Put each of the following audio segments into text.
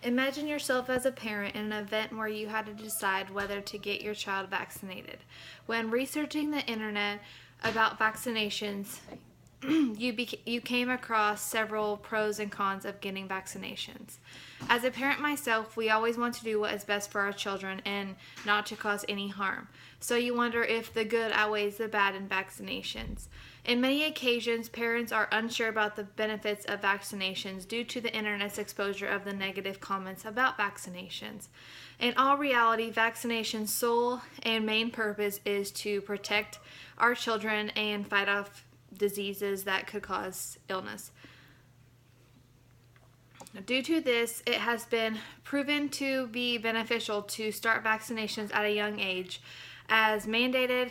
Imagine yourself as a parent in an event where you had to decide whether to get your child vaccinated. When researching the internet about vaccinations, you came across several pros and cons of getting vaccinations. As a parent myself, we always want to do what is best for our children and not to cause any harm. So you wonder if the good outweighs the bad in vaccinations. In many occasions, parents are unsure about the benefits of vaccinations due to the internet's exposure of the negative comments about vaccinations. In all reality, vaccination's sole and main purpose is to protect our children and fight off diseases that could cause illness. Due to this, it has been proven to be beneficial to start vaccinations at a young age, as mandated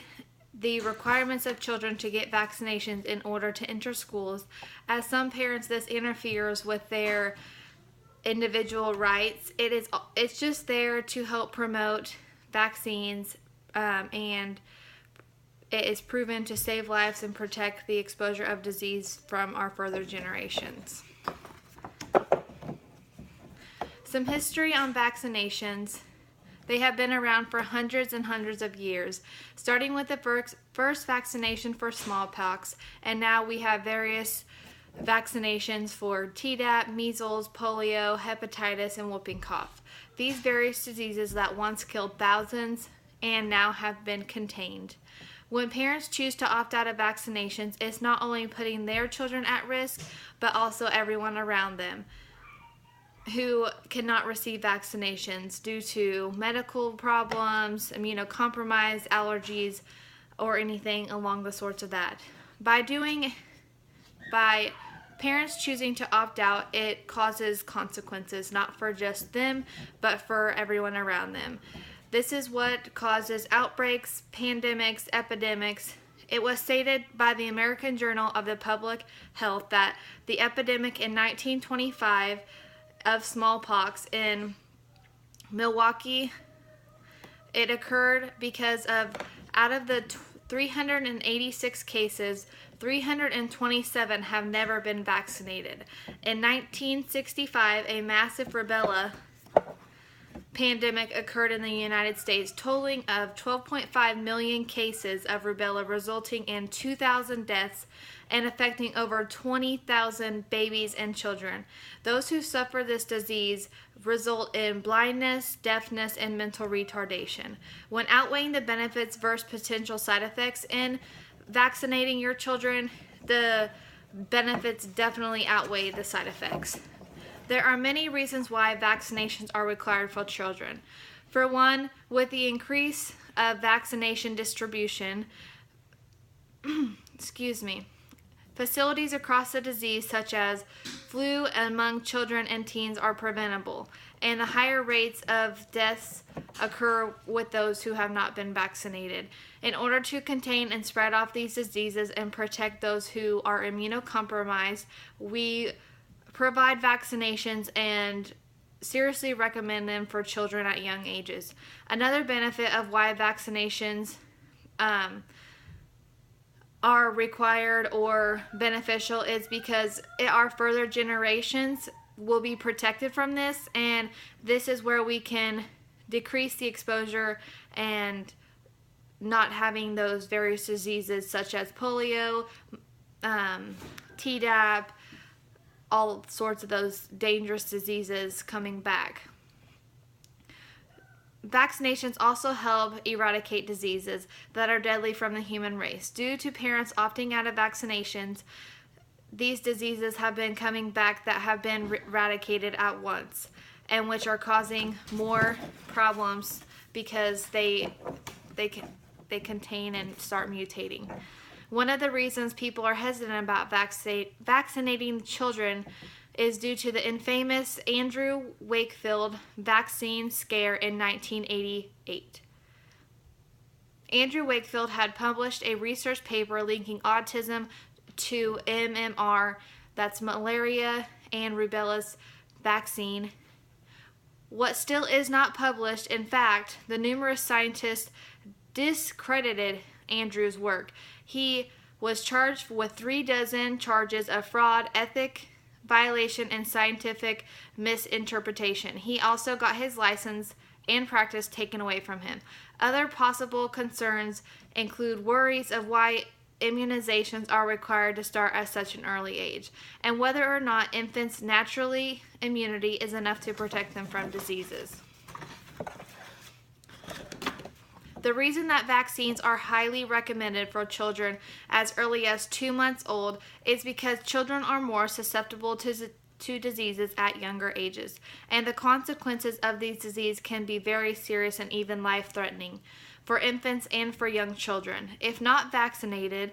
the requirements of children to get vaccinations in order to enter schools. As some parents, this interferes with their individual rights. It's just there to help promote vaccines, and it is proven to save lives and protect the exposure of disease from our further generations. Some history on vaccinations. They have been around for hundreds and hundreds of years, starting with the first vaccination for smallpox, and now we have various vaccinations for Tdap, measles, polio, hepatitis, and whooping cough. These various diseases that once killed thousands and now have been contained. When parents choose to opt out of vaccinations, it's not only putting their children at risk, but also everyone around them who cannot receive vaccinations due to medical problems, immunocompromised, allergies, or anything along the sorts of that. By parents choosing to opt out, it causes consequences, not for just them, but for everyone around them. This is what causes outbreaks, pandemics, epidemics. It was stated by the American Journal of the Public Health that the epidemic in 1925 of smallpox in Milwaukee, it occurred because out of the 386 cases, 327 have never been vaccinated. In 1965, a massive rubella pandemic occurred in the United States, totaling of 12.5 million cases of rubella, resulting in 2,000 deaths and affecting over 20,000 babies and children. Those who suffer this disease result in blindness, deafness, and mental retardation. When outweighing the benefits versus potential side effects in vaccinating your children, the benefits definitely outweigh the side effects. There are many reasons why vaccinations are required for children. For one, with the increase of vaccination distribution, facilities across the disease such as flu among children and teens are preventable, and the higher rates of deaths occur with those who have not been vaccinated. In order to contain and spread off these diseases and protect those who are immunocompromised, we provide vaccinations and seriously recommend them for children at young ages. Another benefit of why vaccinations are required or beneficial is because our further generations will be protected from this, and this is where we can decrease the exposure and not having those various diseases such as polio, Tdap, all sorts of those dangerous diseases coming back. Vaccinations also help eradicate diseases that are deadly from the human race. Due to parents opting out of vaccinations, these diseases have been coming back that have been eradicated at once, and which are causing more problems because they contain and start mutating. One of the reasons people are hesitant about vaccinating children is due to the infamous Andrew Wakefield vaccine scare in 1988. Andrew Wakefield had published a research paper linking autism to MMR, that's malaria and rubella vaccine. What still is not published, in fact, the numerous scientists discredited Andrew's work. He was charged with 36 charges of fraud, ethics violation and scientific misinterpretation. He also got his license and practice taken away from him. Other possible concerns include worries of why immunizations are required to start at such an early age, and whether or not infants' naturally immunity is enough to protect them from diseases. The reason that vaccines are highly recommended for children as early as 2 months old is because children are more susceptible to diseases at younger ages, and the consequences of these diseases can be very serious and even life-threatening for infants and for young children. If not vaccinated,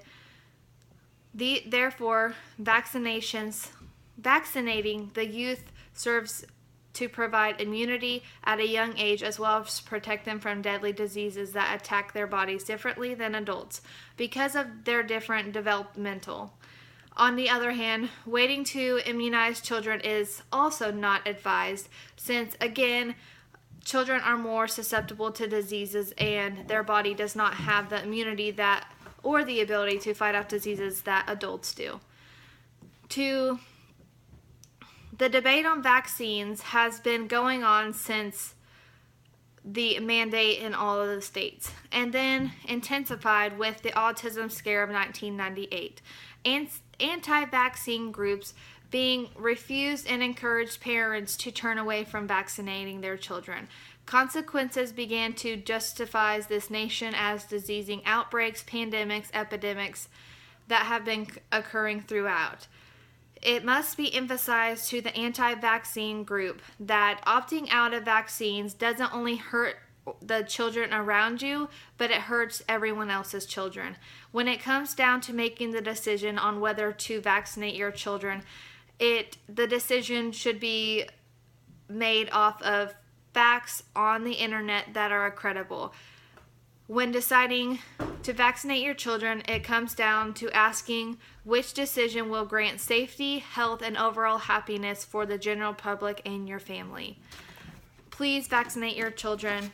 therefore, vaccinating the youth serves to provide immunity at a young age as well as protect them from deadly diseases that attack their bodies differently than adults because of their different developmental. On the other hand, waiting to immunize children is also not advised since, again, children are more susceptible to diseases and their body does not have the immunity that or the ability to fight off diseases that adults do. The debate on vaccines has been going on since the mandate in all of the states, and then intensified with the autism scare of 1998. And anti-vaccine groups being refused and encouraged parents to turn away from vaccinating their children. Consequences began to justify this nation as diseasing outbreaks, pandemics, epidemics that have been occurring throughout. It must be emphasized to the anti-vaccine group that opting out of vaccines doesn't only hurt the children around you, but it hurts everyone else's children. When it comes down to making the decision on whether to vaccinate your children, the decision should be made off of facts on the internet that are credible. When deciding to vaccinate your children, it comes down to asking which decision will grant safety, health, and overall happiness for the general public and your family. Please vaccinate your children.